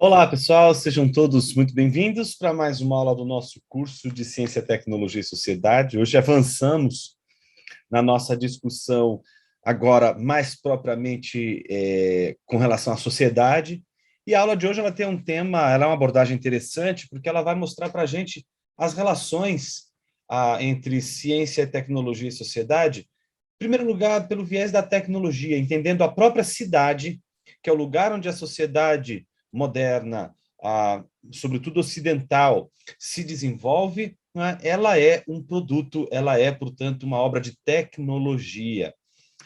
Olá, pessoal, sejam todos muito bem-vindos para mais uma aula do nosso curso de Ciência, Tecnologia e Sociedade. Hoje avançamos na nossa discussão, agora mais propriamente com relação à sociedade. E a aula de hoje ela tem um tema, ela é uma abordagem interessante, porque ela vai mostrar para a gente as relações entre ciência, tecnologia e sociedade. Em primeiro lugar, pelo viés da tecnologia, entendendo a própria cidade, que é o lugar onde a sociedade moderna, sobretudo ocidental, se desenvolve, né? Ela é um produto, ela é, portanto, uma obra de tecnologia.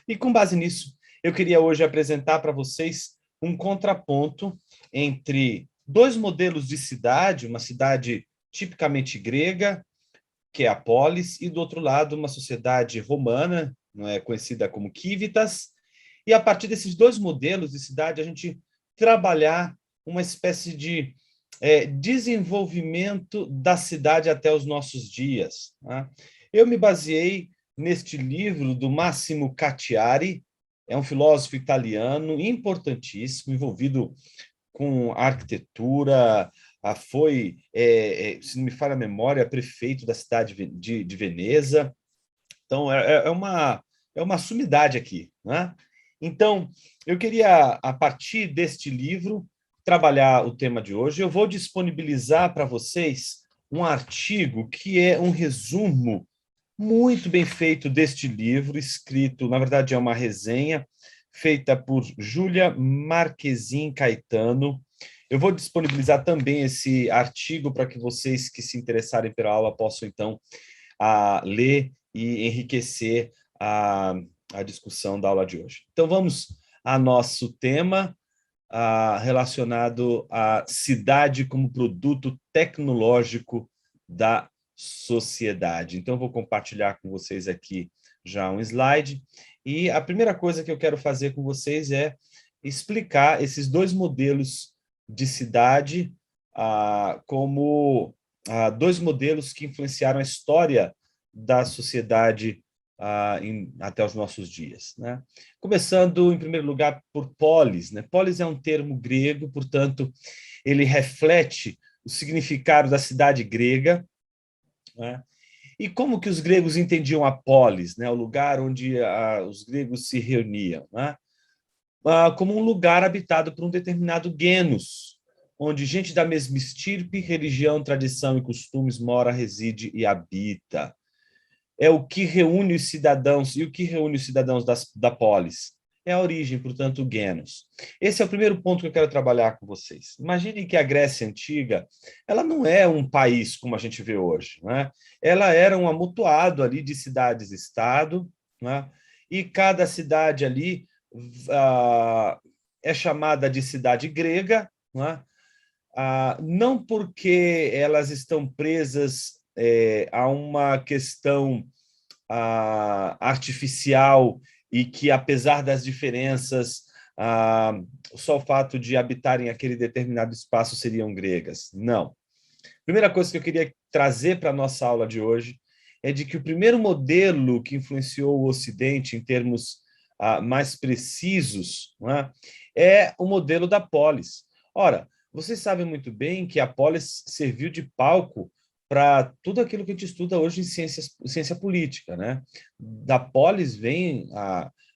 E com base nisso, eu queria hoje apresentar para vocês um contraponto entre dois modelos de cidade, uma cidade tipicamente grega, que é a polis, e do outro lado, uma sociedade romana, não é, conhecida como Civitas, e a partir desses dois modelos de cidade, a gente trabalhar uma espécie de desenvolvimento da cidade até os nossos dias. Né? Eu me baseei neste livro do Massimo Cacciari, é um filósofo italiano importantíssimo, envolvido com arquitetura, foi, se não me falha a memória, prefeito da cidade de Veneza. Então, é uma sumidade aqui. Né? Então, eu queria, a partir deste livro, trabalhar o tema de hoje. Eu vou disponibilizar para vocês um artigo que é um resumo muito bem feito deste livro, escrito, na verdade, é uma resenha feita por Júlia Marquezin Caetano. Eu vou disponibilizar também esse artigo para que vocês que se interessarem pela aula possam, então, ler e enriquecer a discussão da aula de hoje. Então, vamos a nosso tema relacionado à cidade como produto tecnológico da sociedade. Então, eu vou compartilhar com vocês aqui já um slide. E a primeira coisa que eu quero fazer com vocês é explicar esses dois modelos de cidade como dois modelos que influenciaram a história da sociedade até os nossos dias. Né? Começando, em primeiro lugar, por polis. Né? Polis é um termo grego, portanto, ele reflete o significado da cidade grega. Né? E como que os gregos entendiam a polis, né? O lugar onde os gregos se reuniam? Né? Como um lugar habitado por um determinado genus, onde gente da mesma estirpe, religião, tradição e costumes mora, reside e habita. É o que reúne os cidadãos, e o que reúne os cidadãos da polis? É a origem, portanto, o genus. Esse é o primeiro ponto que eu quero trabalhar com vocês. Imaginem que a Grécia Antiga, ela não é um país como a gente vê hoje. Né? Ela era um amontoado ali de cidades-estado, né? E cada cidade ali é chamada de cidade grega, né? Não porque elas estão presas a uma questão artificial e que, apesar das diferenças, só o fato de habitarem aquele determinado espaço seriam gregas. Não. Primeira coisa que eu queria trazer para a nossa aula de hoje é de que o primeiro modelo que influenciou o Ocidente em termos mais precisos, né, é o modelo da polis. Ora, vocês sabem muito bem que a polis serviu de palco para tudo aquilo que a gente estuda hoje em ciência política. Né? Da polis vem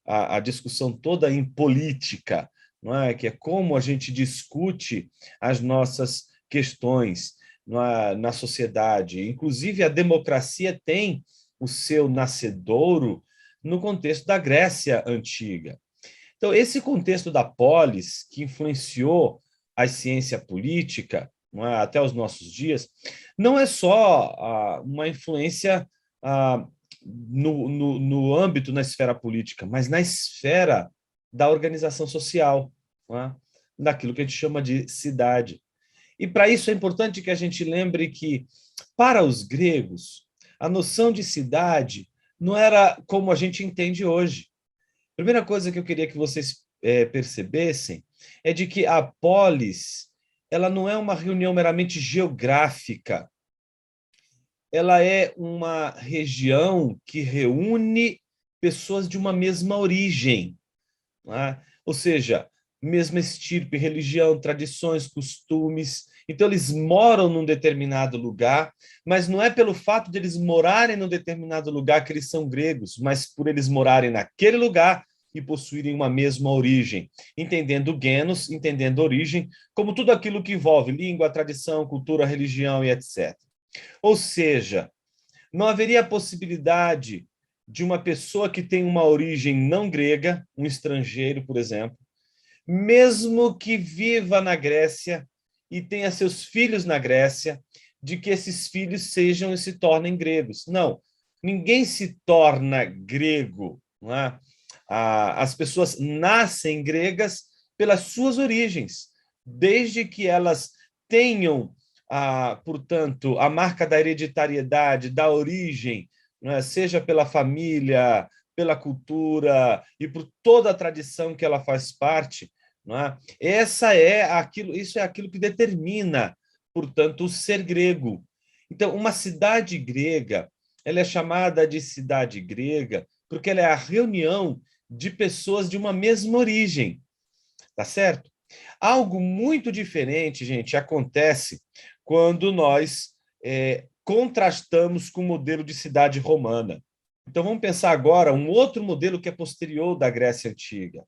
a discussão toda em política, não é? Que é como a gente discute as nossas questões na sociedade. Inclusive, a democracia tem o seu nascedouro no contexto da Grécia Antiga. Então, esse contexto da polis, que influenciou a ciência política até os nossos dias, não é só uma influência no âmbito, na esfera política, mas na esfera da organização social, daquilo que a gente chama de cidade. E para isso é importante que a gente lembre que, para os gregos, a noção de cidade não era como a gente entende hoje. A primeira coisa que eu queria que vocês percebessem é de que a polis ela não é uma reunião meramente geográfica, ela é uma região que reúne pessoas de uma mesma origem. Né? Ou seja, mesma estirpe, religião, tradições, costumes. Então, eles moram num determinado lugar, mas não é pelo fato de eles morarem num determinado lugar que eles são gregos, mas por eles morarem naquele lugar e possuírem uma mesma origem, entendendo genos, entendendo origem, como tudo aquilo que envolve língua, tradição, cultura, religião e etc. Ou seja, não haveria possibilidade de uma pessoa que tem uma origem não grega, um estrangeiro, por exemplo, mesmo que viva na Grécia e tenha seus filhos na Grécia, de que esses filhos sejam e se tornem gregos. Não, ninguém se torna grego, não é? As pessoas nascem gregas pelas suas origens, desde que elas tenham, portanto, a marca da hereditariedade, da origem, não é? Seja pela família, pela cultura e por toda a tradição que ela faz parte, não é? Isso é aquilo que determina, portanto, o ser grego. Então, uma cidade grega, ela é chamada de cidade grega porque ela é a reunião de pessoas de uma mesma origem, tá certo? Algo muito diferente, gente, acontece quando nós contrastamos com o modelo de cidade romana. Então, vamos pensar agora um outro modelo que é posterior da Grécia Antiga.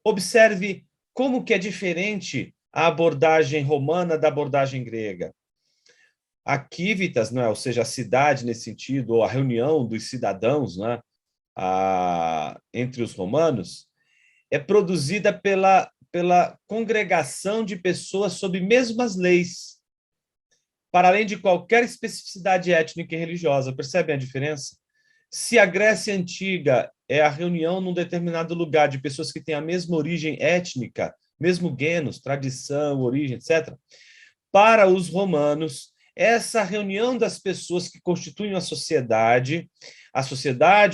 Observe como que é diferente a abordagem romana da abordagem grega. A Civitas, não é? Ou seja, a cidade nesse sentido, ou a reunião dos cidadãos, né? Entre os romanos, é produzida pela congregação de pessoas sob mesmas leis, para além de qualquer especificidade étnica e religiosa. Percebem a diferença? Se a Grécia Antiga é a reunião num determinado lugar de pessoas que têm a mesma origem étnica, mesmo genos, tradição, origem, etc., para os romanos, essa reunião das pessoas que constituem a sociedade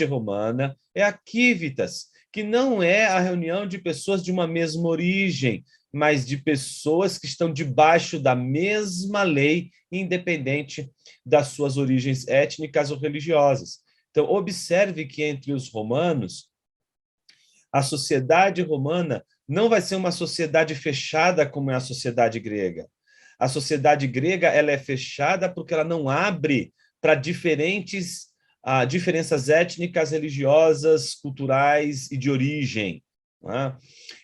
romana, é a civitas, que não é a reunião de pessoas de uma mesma origem, mas de pessoas que estão debaixo da mesma lei, independente das suas origens étnicas ou religiosas. Então, observe que entre os romanos, a sociedade romana não vai ser uma sociedade fechada como é a sociedade grega. A sociedade grega ela é fechada porque ela não abre para diferenças étnicas, religiosas, culturais e de origem. Né?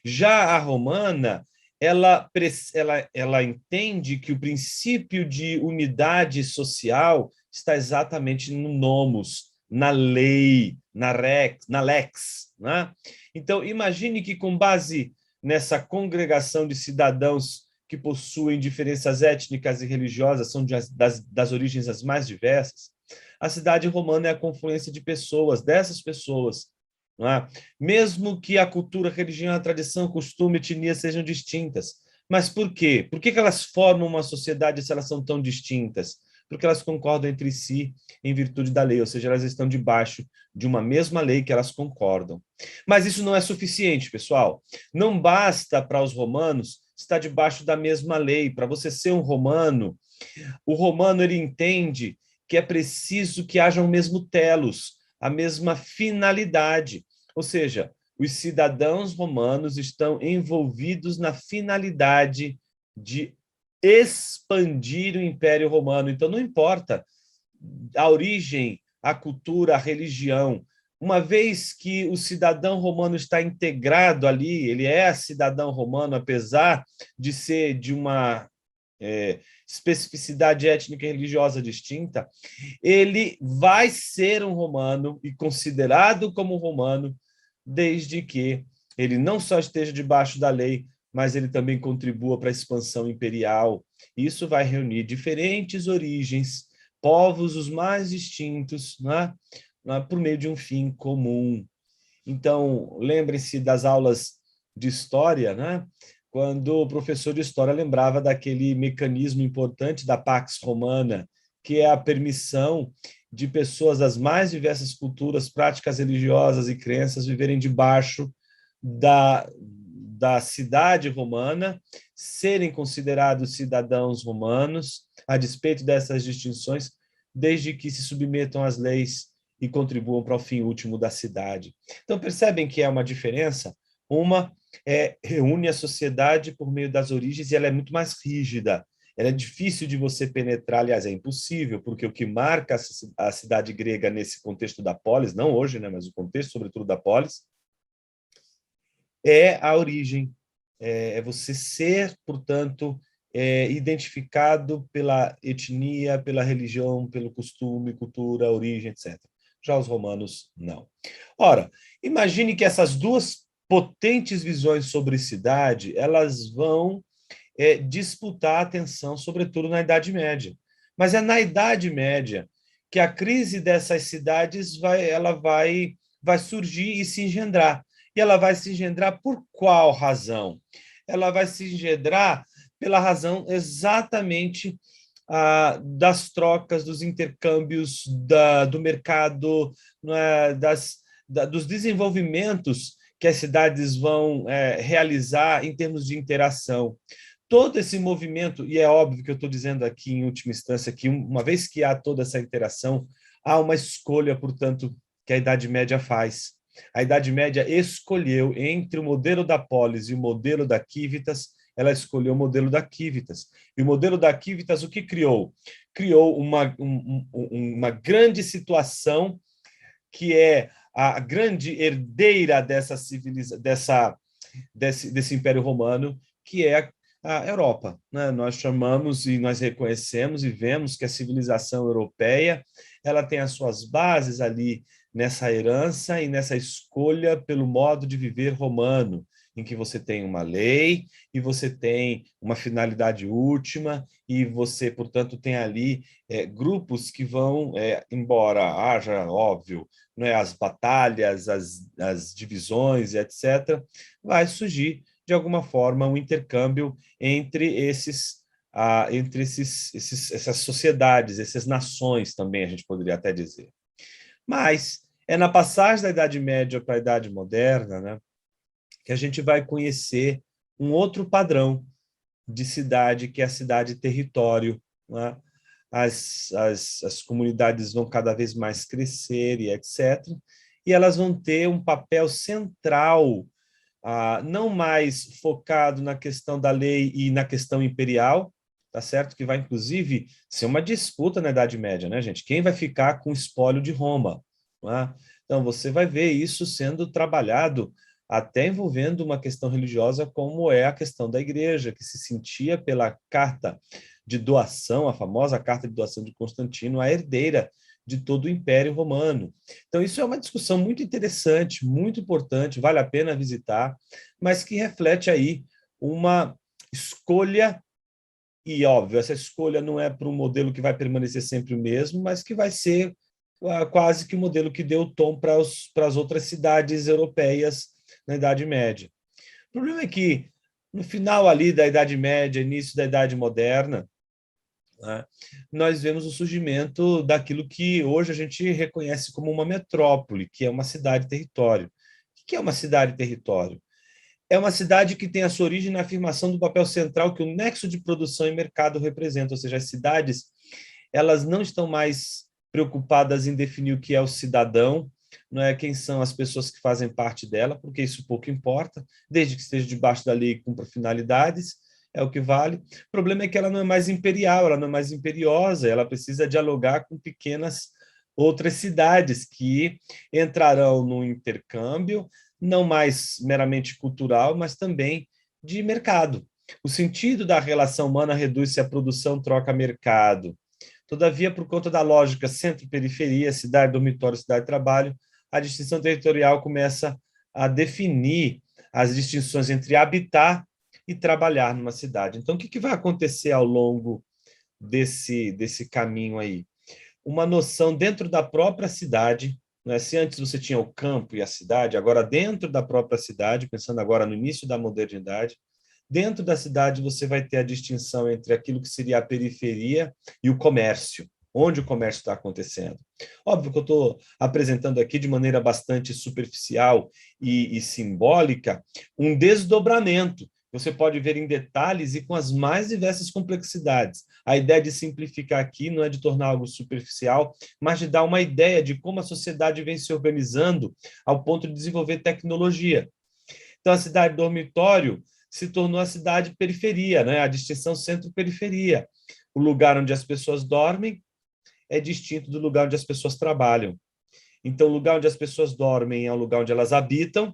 Já a romana, ela entende que o princípio de unidade social está exatamente no nomos, na lei, na lex. Né? Então, imagine que, com base nessa congregação de cidadãos que possuem diferenças étnicas e religiosas, são das origens as mais diversas, a cidade romana é a confluência de pessoas, dessas pessoas. Não é? Mesmo que a cultura, a religião, a tradição, costume, etnia sejam distintas. Mas por quê? Por que elas formam uma sociedade se elas são tão distintas? Porque elas concordam entre si em virtude da lei, ou seja, elas estão debaixo de uma mesma lei que elas concordam. Mas isso não é suficiente, pessoal. Não basta para os romanos estar debaixo da mesma lei. Para você ser um romano, o romano ele entende que é preciso que haja o mesmo telos, a mesma finalidade. Ou seja, os cidadãos romanos estão envolvidos na finalidade de expandir o Império Romano. Então, não importa a origem, a cultura, a religião. Uma vez que o cidadão romano está integrado ali, ele é cidadão romano, apesar de ser de uma especificidade étnica e religiosa distinta, ele vai ser um romano e considerado como romano, desde que ele não só esteja debaixo da lei, mas ele também contribua para a expansão imperial. Isso vai reunir diferentes origens, povos os mais distintos, né? Por meio de um fim comum. Então, lembre-se das aulas de história, né? Quando o professor de história lembrava daquele mecanismo importante da Pax Romana, que é a permissão de pessoas das mais diversas culturas, práticas religiosas e crenças viverem debaixo da cidade romana, serem considerados cidadãos romanos, a despeito dessas distinções, desde que se submetam às leis e contribuam para o fim último da cidade. Então, percebem que é uma diferença? Uma reúne a sociedade por meio das origens e ela é muito mais rígida. Ela é difícil de você penetrar, aliás, é impossível, porque o que marca a cidade grega nesse contexto da polis, não hoje, né, mas o contexto, sobretudo, da polis, é a origem, é você ser, portanto, identificado pela etnia, pela religião, pelo costume, cultura, origem, etc. Já os romanos, não. Ora, imagine que essas duas potentes visões sobre cidade, elas vão disputar a atenção, sobretudo na Idade Média. Mas é na Idade Média que a crise dessas cidades vai surgir e se engendrar. E ela vai se engendrar por qual razão? Ela vai se engendrar pela razão exatamente das trocas, dos intercâmbios, do mercado, né, dos desenvolvimentos que as cidades vão realizar em termos de interação. Todo esse movimento, e é óbvio que eu estou dizendo aqui, em última instância, que uma vez que há toda essa interação, há uma escolha, portanto, que a Idade Média faz. A Idade Média escolheu entre o modelo da polis e o modelo da civitas, ela escolheu o modelo da civitas. E o modelo da civitas, o que criou? Criou uma grande situação que é a grande herdeira desse Império Romano, que é a Europa. Né? Nós chamamos e nós reconhecemos e vemos que a civilização europeia ela tem as suas bases ali nessa herança e nessa escolha pelo modo de viver romano, em que você tem uma lei e você tem uma finalidade última e você, portanto, tem ali grupos que vão, embora haja, óbvio, né, as batalhas, as divisões, etc., vai surgir, de alguma forma, um intercâmbio entre essas sociedades, essas nações também, a gente poderia até dizer. Mas é na passagem da Idade Média para a Idade Moderna, né, que a gente vai conhecer um outro padrão de cidade, que é a cidade-território. Né? As comunidades vão cada vez mais crescer e etc. E elas vão ter um papel central, não mais focado na questão da lei e na questão imperial, tá certo? Que vai, inclusive, ser uma disputa na Idade Média, né, gente? Quem vai ficar com o espólio de Roma? Né? Então, você vai ver isso sendo trabalhado até envolvendo uma questão religiosa, como é a questão da igreja, que se sentia pela carta de doação, a famosa carta de doação de Constantino, a herdeira de todo o Império Romano. Então, isso é uma discussão muito interessante, muito importante, vale a pena visitar, mas que reflete aí uma escolha, e óbvio, essa escolha não é para um modelo que vai permanecer sempre o mesmo, mas que vai ser quase que o modelo que deu o tom para as outras cidades europeias na Idade Média. O problema é que, no final ali da Idade Média, início da Idade Moderna, né, nós vemos o surgimento daquilo que hoje a gente reconhece como uma metrópole, que é uma cidade-território. O que é uma cidade-território? É uma cidade que tem a sua origem na afirmação do papel central que o nexo de produção e mercado representa, ou seja, as cidades elas não estão mais preocupadas em definir o que é o cidadão, não é quem são as pessoas que fazem parte dela, porque isso pouco importa, desde que esteja debaixo da lei e cumpra finalidades, é o que vale. O problema é que ela não é mais imperial, ela não é mais imperiosa, ela precisa dialogar com pequenas outras cidades que entrarão no intercâmbio, não mais meramente cultural, mas também de mercado. O sentido da relação humana reduz-se à produção, troca, mercado. Todavia, por conta da lógica centro-periferia, cidade-dormitório, cidade-trabalho, a distinção territorial começa a definir as distinções entre habitar e trabalhar numa cidade. Então, o que vai acontecer ao longo desse caminho aí? Uma noção dentro da própria cidade, né? Se antes você tinha o campo e a cidade, agora dentro da própria cidade, pensando agora no início da modernidade, dentro da cidade você vai ter a distinção entre aquilo que seria a periferia e o comércio, onde o comércio está acontecendo. Óbvio que eu estou apresentando aqui de maneira bastante superficial e simbólica um desdobramento. Você pode ver em detalhes e com as mais diversas complexidades. A ideia de simplificar aqui não é de tornar algo superficial, mas de dar uma ideia de como a sociedade vem se organizando ao ponto de desenvolver tecnologia. Então, a cidade dormitório se tornou a cidade periferia, né? A distinção centro-periferia. O lugar onde as pessoas dormem é distinto do lugar onde as pessoas trabalham. Então, o lugar onde as pessoas dormem é o lugar onde elas habitam,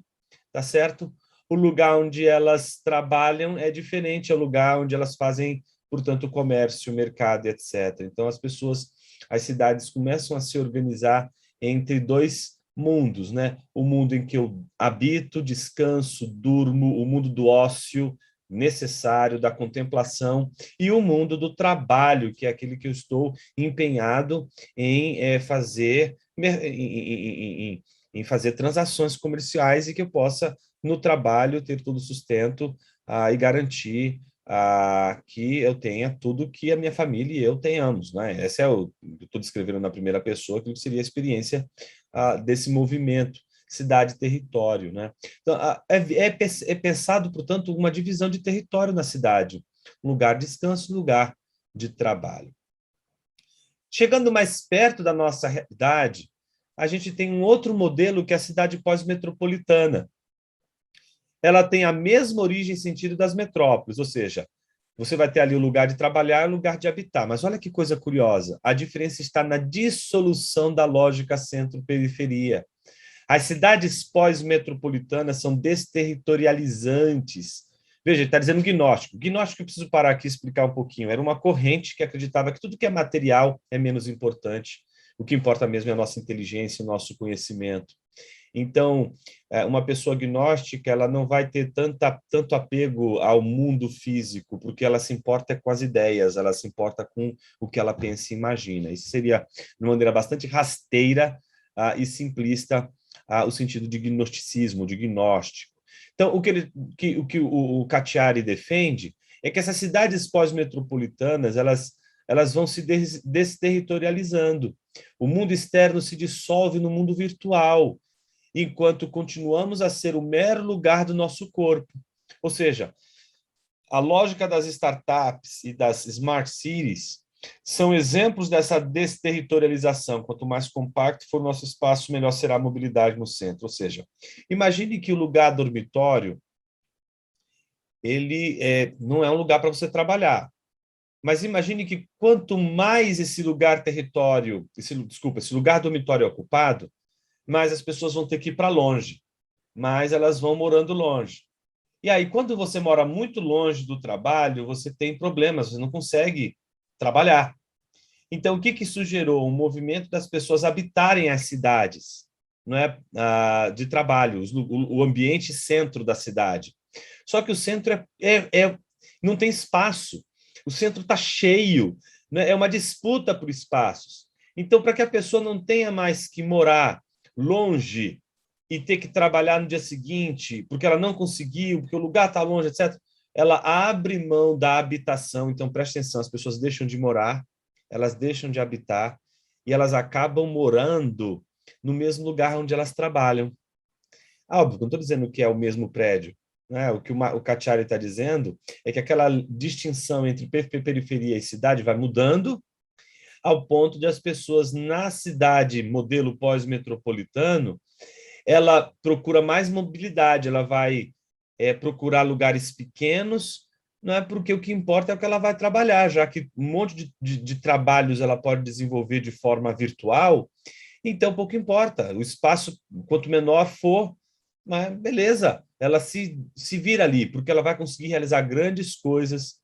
tá certo? O lugar onde elas trabalham é diferente, é o lugar onde elas fazem, portanto, comércio, mercado, etc. Então, as cidades começam a se organizar entre dois mundos, né? O mundo em que eu habito, descanso, durmo, o mundo do ócio necessário, da contemplação, e o mundo do trabalho, que é aquele que eu estou empenhado em fazer, em fazer transações comerciais e que eu possa, no trabalho, ter todo o sustento e garantir que eu tenha tudo que a minha família e eu tenhamos, né? Essa é eu estou descrevendo na primeira pessoa, que seria a experiência desse movimento cidade-território, né? Então, é pensado, portanto, uma divisão de território na cidade, um lugar de descanso, um lugar de trabalho. Chegando mais perto da nossa realidade, a gente tem um outro modelo que é a cidade pós-metropolitana. Ela tem a mesma origem e sentido das metrópoles, ou seja, você vai ter ali o lugar de trabalhar e o lugar de habitar. Mas olha que coisa curiosa, a diferença está na dissolução da lógica centro-periferia. As cidades pós-metropolitanas são desterritorializantes. Veja, ele está dizendo gnóstico. Gnóstico, eu preciso parar aqui e explicar um pouquinho. Era uma corrente que acreditava que tudo que é material é menos importante. O que importa mesmo é a nossa inteligência, o nosso conhecimento. Então, uma pessoa gnóstica, ela não vai ter tanto apego ao mundo físico, porque ela se importa com as ideias, ela se importa com o que ela pensa e imagina. Isso seria, de uma maneira bastante rasteira e simplista, o sentido de gnosticismo, de gnóstico. Então, o que o Cacciari defende é que essas cidades pós-metropolitanas, elas vão se desterritorializando. O mundo externo se dissolve no mundo virtual, enquanto continuamos a ser o mero lugar do nosso corpo. Ou seja, a lógica das startups e das smart cities são exemplos dessa desterritorialização. Quanto mais compacto for o nosso espaço, melhor será a mobilidade no centro. Ou seja, imagine que o lugar dormitório ele não é um lugar para você trabalhar. Mas imagine que quanto mais esse lugar esse lugar dormitório é ocupado, mais as pessoas vão ter que ir para longe, mais elas vão morando longe. E aí, quando você mora muito longe do trabalho, você tem problemas, você não consegue trabalhar. Então, o que isso gerou? Um movimento das pessoas habitarem as cidades, não é? De trabalho, o ambiente centro da cidade. Só que o centro não tem espaço, o centro está cheio, né? É uma disputa por espaços. Então, para que a pessoa não tenha mais que morar longe e ter que trabalhar no dia seguinte, porque ela não conseguiu, porque o lugar está longe, etc., ela abre mão da habitação. Então, preste atenção, as pessoas deixam de morar, elas deixam de habitar e elas acabam morando no mesmo lugar onde elas trabalham. Óbvio, não estou dizendo que é o mesmo prédio, né? O que o Cacciari está dizendo é que aquela distinção entre periferia e cidade vai mudando ao ponto de as pessoas na cidade, modelo pós-metropolitano, ela procura mais mobilidade, ela vai procurar lugares pequenos, não é porque o que importa é o que ela vai trabalhar, já que um monte de trabalhos ela pode desenvolver de forma virtual, então pouco importa. O espaço, quanto menor for, mas beleza, ela se vira ali, porque ela vai conseguir realizar grandes coisas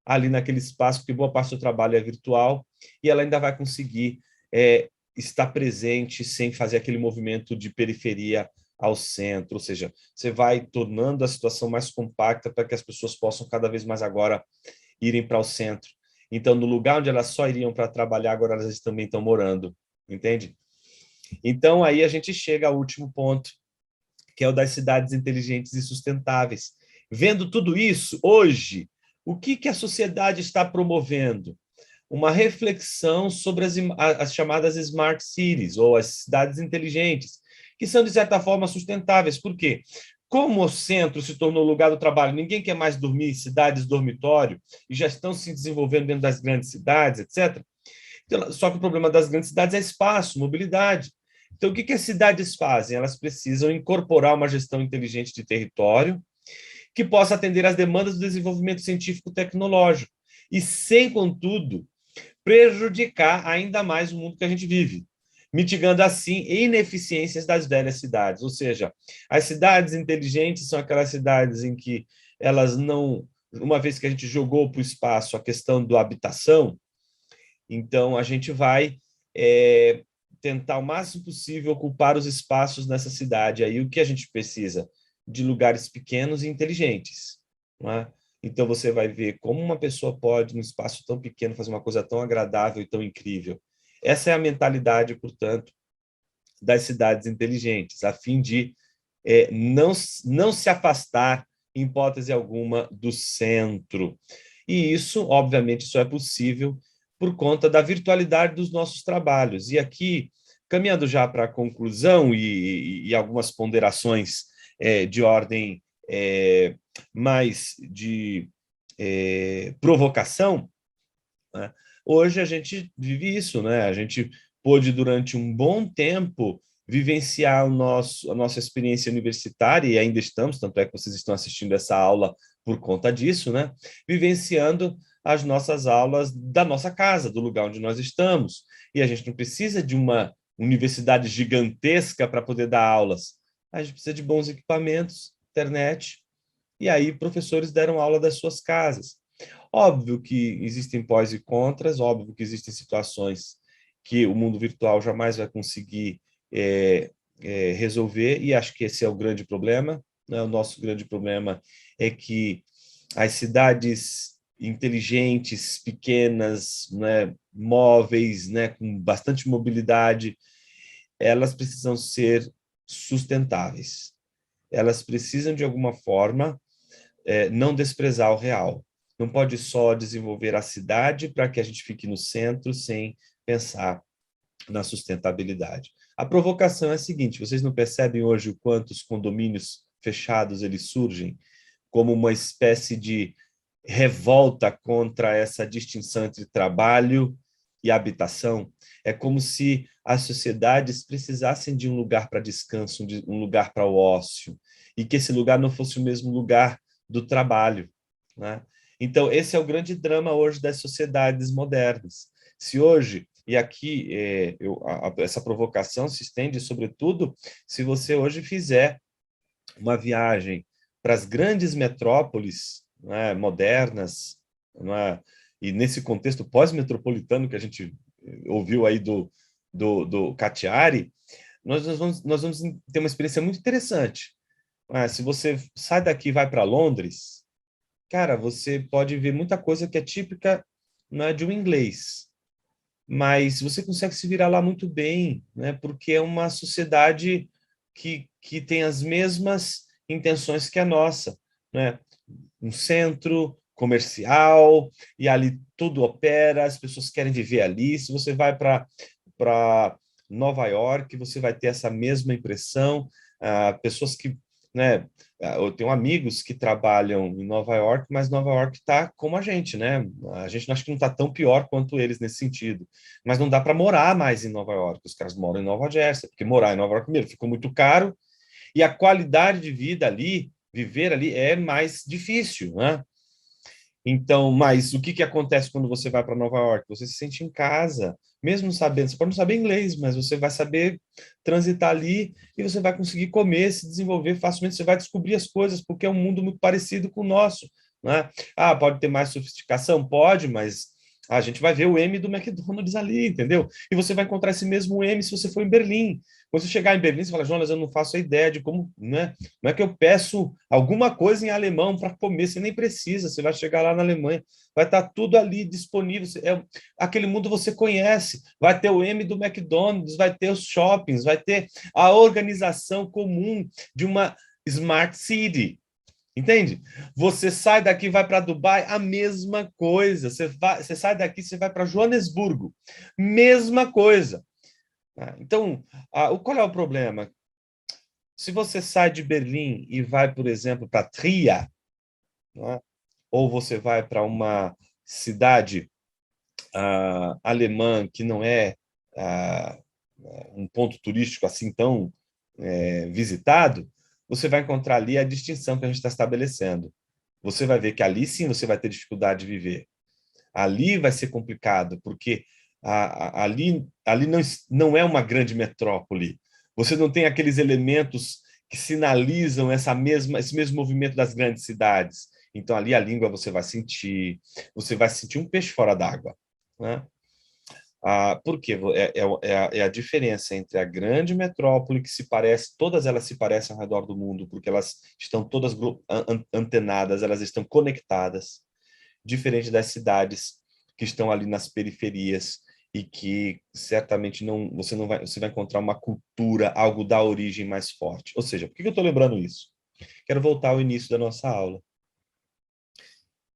ali naquele espaço, porque boa parte do trabalho é virtual, e ela ainda vai conseguir estar presente sem fazer aquele movimento de periferia ao centro, ou seja, você vai tornando a situação mais compacta para que as pessoas possam cada vez mais agora irem para o centro. Então, no lugar onde elas só iriam para trabalhar, agora elas também estão morando, entende? Então, aí a gente chega ao último ponto, que é o das cidades inteligentes e sustentáveis. Vendo tudo isso, hoje, o que a sociedade está promovendo? Uma reflexão sobre as chamadas smart cities, ou as cidades inteligentes, que são, de certa forma, sustentáveis. Por quê? Como o centro se tornou lugar do trabalho, ninguém quer mais dormir em cidades dormitório, e já estão se desenvolvendo dentro das grandes cidades, etc. Só que o problema das grandes cidades é espaço, mobilidade. Então, o que as cidades fazem? Elas precisam incorporar uma gestão inteligente de território que possa atender às demandas do desenvolvimento científico-tecnológico e, sem, contudo, prejudicar ainda mais o mundo que a gente vive, mitigando assim ineficiências das velhas cidades. Ou seja, as cidades inteligentes são aquelas cidades em que elas não, uma vez que a gente jogou para o espaço a questão da habitação, então a gente vai tentar o máximo possível ocupar os espaços nessa cidade. Aí o que a gente precisa? De lugares pequenos e inteligentes, não é? Então, você vai ver como uma pessoa pode, num espaço tão pequeno, fazer uma coisa tão agradável e tão incrível. Essa é a mentalidade, portanto, das cidades inteligentes, a fim de não se afastar, em hipótese alguma, do centro. E isso, obviamente, só é possível por conta da virtualidade dos nossos trabalhos. E aqui, caminhando já para a conclusão e algumas ponderações de ordem mais de provocação, né? Hoje a gente vive isso, né? A gente pôde, durante um bom tempo, vivenciar a nossa experiência universitária, e ainda estamos, tanto é que vocês estão assistindo essa aula por conta disso, né? Vivenciando as nossas aulas da nossa casa, do lugar onde nós estamos. E a gente não precisa de uma universidade gigantesca para poder dar aulas. A gente precisa de bons equipamentos, internet, e aí professores deram aula das suas casas. Óbvio que existem pós e contras, óbvio que existem situações que o mundo virtual jamais vai conseguir resolver, e acho que esse é o grande problema, né? O nosso grande problema é que as cidades inteligentes, pequenas, né, móveis, né, com bastante mobilidade, elas precisam ser sustentáveis. Elas precisam, de alguma forma, não desprezar o real. Não pode só desenvolver a cidade para que a gente fique no centro sem pensar na sustentabilidade. A provocação é a seguinte: vocês não percebem hoje o quanto os condomínios fechados eles surgem como uma espécie de revolta contra essa distinção entre trabalho e habitação? É como se as sociedades precisassem de um lugar para descanso, um lugar para o ócio, e que esse lugar não fosse o mesmo lugar do trabalho, né? Então, esse é o grande drama hoje das sociedades modernas. Se hoje, e aqui essa provocação se estende, sobretudo, se você hoje fizer uma viagem para as grandes metrópoles, né, modernas, né, e nesse contexto pós-metropolitano que a gente ouviu aí do Catiari, nós vamos ter uma experiência muito interessante. Se você sai daqui e vai para Londres, cara, você pode ver muita coisa que é típica, né, de um inglês, mas você consegue se virar lá muito bem, né, porque é uma sociedade que tem as mesmas intenções que a nossa, né? Um centro comercial, e ali tudo opera, as pessoas querem viver ali. Se você vai para Nova York, você vai ter essa mesma impressão. Pessoas que, né, eu tenho amigos que trabalham em Nova York, mas Nova York está como a gente, né? A gente acho que não está tão pior quanto eles nesse sentido, mas não dá para morar mais em Nova York. Os caras moram em Nova Jersey, porque morar em Nova York primeiro ficou muito caro, e a qualidade de vida ali, viver ali, é mais difícil, né? Então, mas o que acontece quando você vai para Nova York? Você se sente em casa, mesmo sabendo, você pode não saber inglês, mas você vai saber transitar ali e você vai conseguir comer, se desenvolver facilmente, você vai descobrir as coisas, porque é um mundo muito parecido com o nosso, né? Pode ter mais sofisticação? Pode, mas a gente vai ver o M do McDonald's ali, entendeu? E você vai encontrar esse mesmo M se você for em Berlim. Quando você chegar em Berlim, você fala, Jonas, eu não faço a ideia de como, né? Não é que eu peço alguma coisa em alemão para comer, você nem precisa, você vai chegar lá na Alemanha, vai estar tudo ali disponível, aquele mundo você conhece, vai ter o M do McDonald's, vai ter os shoppings, vai ter a organização comum de uma Smart City. Entende? Você sai daqui, vai para Dubai, a mesma coisa. Você sai daqui, você vai para Joanesburgo, mesma coisa. Então, qual é o problema? Se você sai de Berlim e vai, por exemplo, para Trier, né? Ou você vai para uma cidade alemã que não é um ponto turístico assim tão visitado, você vai encontrar ali a distinção que a gente está estabelecendo. Você vai ver que ali sim você vai ter dificuldade de viver. Ali vai ser complicado, porque ali não é uma grande metrópole. Você não tem aqueles elementos que sinalizam esse mesmo movimento das grandes cidades. Então, ali a língua você vai sentir um peixe fora d'água, né? Por quê? É a diferença entre a grande metrópole, que se parece, todas elas se parecem ao redor do mundo, porque elas estão todas antenadas, elas estão conectadas, diferente das cidades que estão ali nas periferias e que certamente você vai encontrar uma cultura, algo da origem mais forte. Ou seja, por que eu estou lembrando isso? Quero voltar ao início da nossa aula.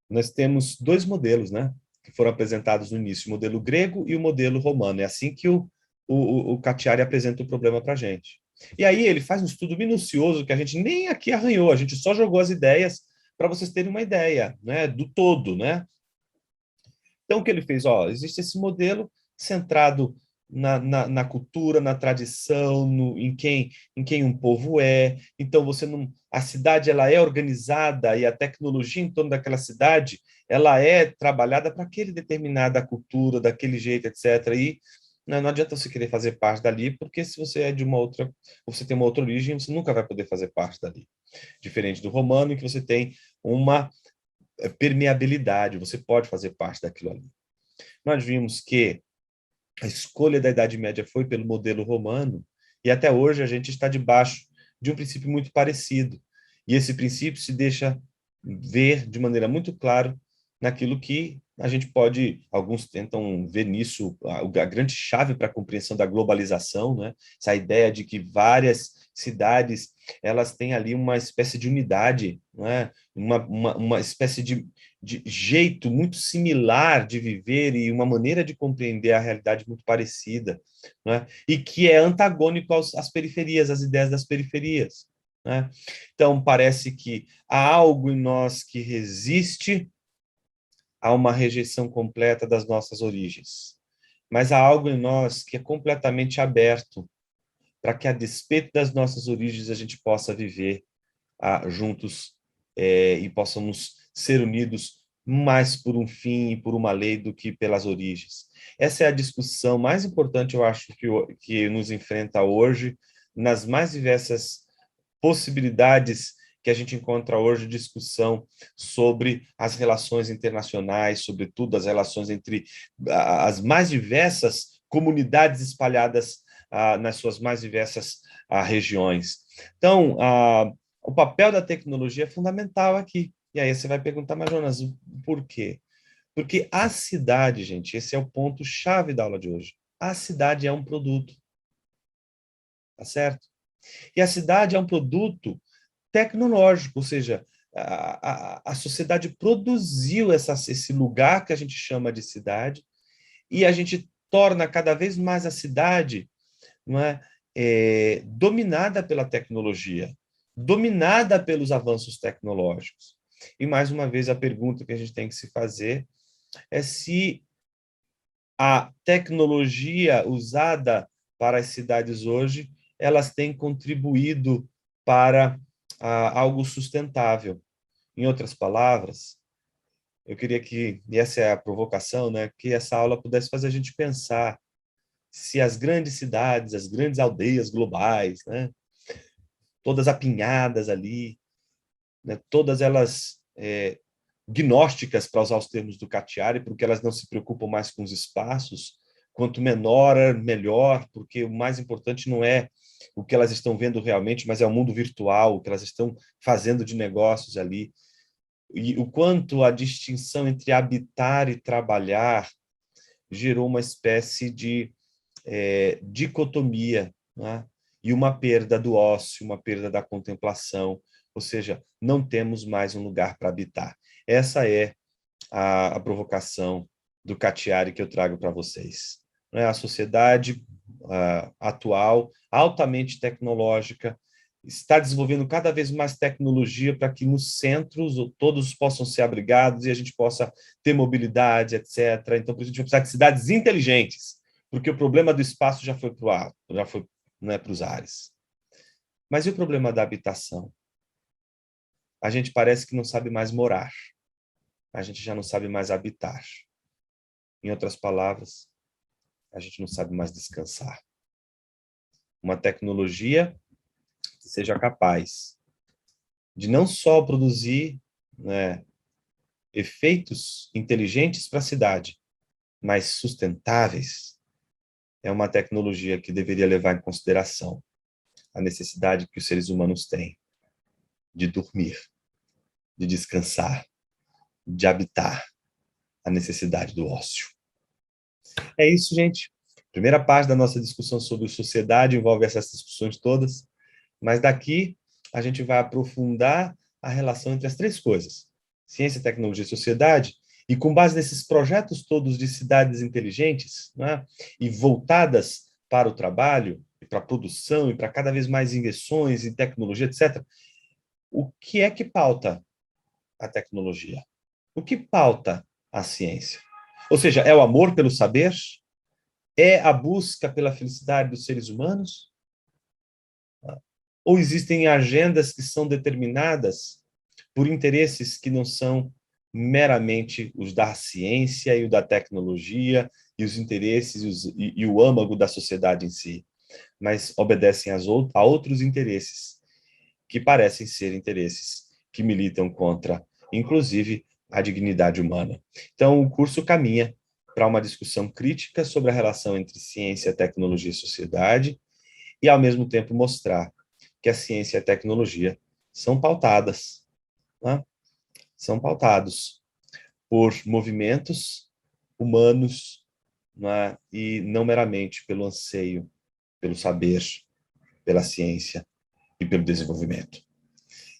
Nós temos dois modelos, né, que foram apresentados no início, o modelo grego e o modelo romano. É assim que o Cacciari apresenta o problema para a gente. E aí ele faz um estudo minucioso que a gente nem aqui arranhou, a gente só jogou as ideias para vocês terem uma ideia, né, do todo, né? Então, o que ele fez? Ó, existe esse modelo centrado na cultura, na tradição, em quem um povo é. Então, a cidade ela é organizada e a tecnologia em torno daquela cidade ela é trabalhada para aquele determinada cultura, daquele jeito, etc. E não adianta você querer fazer parte dali, porque se você é de uma outra, você tem uma outra origem, você nunca vai poder fazer parte dali. Diferente do romano, em que você tem uma permeabilidade, você pode fazer parte daquilo ali. Nós vimos que a escolha da Idade Média foi pelo modelo romano, e até hoje a gente está debaixo de um princípio muito parecido. E esse princípio se deixa ver de maneira muito clara naquilo que a gente pode, alguns tentam ver nisso a grande chave para a compreensão da globalização, né? Essa ideia de que várias cidades elas têm ali uma espécie de unidade, né? Uma espécie de jeito muito similar de viver e uma maneira de compreender a realidade muito parecida, né? E que é antagônico às periferias, às ideias das periferias, né? Então, parece que há algo em nós que resiste a uma rejeição completa das nossas origens, mas há algo em nós que é completamente aberto para que, a despeito das nossas origens, a gente possa viver juntos e possamos ser unidos mais por um fim e por uma lei do que pelas origens. Essa é a discussão mais importante, eu acho, que nos enfrenta hoje, nas mais diversas possibilidades que a gente encontra hoje de discussão sobre as relações internacionais, sobretudo as relações entre as mais diversas comunidades espalhadas nas suas mais diversas regiões. Então, o papel da tecnologia é fundamental aqui. E aí você vai perguntar, mas Jonas, por quê? Porque a cidade, gente, esse é o ponto-chave da aula de hoje. A cidade é um produto, tá certo? E a cidade é um produto tecnológico, ou seja, a sociedade produziu esse lugar que a gente chama de cidade e a gente torna cada vez mais a cidade, não é, dominada pela tecnologia, dominada pelos avanços tecnológicos. E, mais uma vez, a pergunta que a gente tem que se fazer é se a tecnologia usada para as cidades hoje, elas têm contribuído para algo sustentável. Em outras palavras, eu queria e essa é a provocação, né, que essa aula pudesse fazer a gente pensar se as grandes cidades, as grandes aldeias globais, né, todas apinhadas ali, né, todas elas gnósticas, para usar os termos do Cacciari, porque elas não se preocupam mais com os espaços, quanto menor, melhor, porque o mais importante não é o que elas estão vendo realmente, mas é o mundo virtual, o que elas estão fazendo de negócios ali. E o quanto a distinção entre habitar e trabalhar gerou uma espécie de dicotomia, né? E uma perda do ócio, uma perda da contemplação, ou seja, não temos mais um lugar para habitar. Essa é a provocação do Cacciari que eu trago para vocês. A sociedade atual, altamente tecnológica, está desenvolvendo cada vez mais tecnologia para que nos centros todos possam ser abrigados e a gente possa ter mobilidade, etc. Então, por isso, a gente vai precisar de cidades inteligentes, porque o problema do espaço já foi para o ar, já foi, não é, para os ares. Mas e o problema da habitação? A gente parece que não sabe mais morar. A gente já não sabe mais habitar. Em outras palavras, a gente não sabe mais descansar. Uma tecnologia que seja capaz de não só produzir, né, efeitos inteligentes para a cidade, mas sustentáveis, é uma tecnologia que deveria levar em consideração a necessidade que os seres humanos têm de dormir, de descansar, de habitar, a necessidade do ócio. É isso, gente. Primeira parte da nossa discussão sobre sociedade envolve essas discussões todas, mas daqui a gente vai aprofundar a relação entre as três coisas: ciência, tecnologia e sociedade, e com base nesses projetos todos de cidades inteligentes, né, e voltadas para o trabalho, e para a produção, e para cada vez mais invenções em tecnologia, etc., o que é que pauta a tecnologia? O que pauta a ciência? Ou seja, é o amor pelo saber? É a busca pela felicidade dos seres humanos? Ou existem agendas que são determinadas por interesses que não são meramente os da ciência e o da tecnologia e os interesses e o âmago da sociedade em si, mas obedecem a outros interesses que parecem ser interesses que militam contra, inclusive, a dignidade humana. Então, o curso caminha para uma discussão crítica sobre a relação entre ciência, tecnologia e sociedade, e, ao mesmo tempo, mostrar que a ciência e a tecnologia são pautadas, né? São pautados por movimentos humanos, né? E não meramente pelo anseio, pelo saber, pela ciência e pelo desenvolvimento.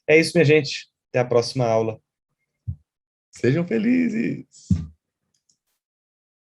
É isso, minha gente. Até a próxima aula. Sejam felizes!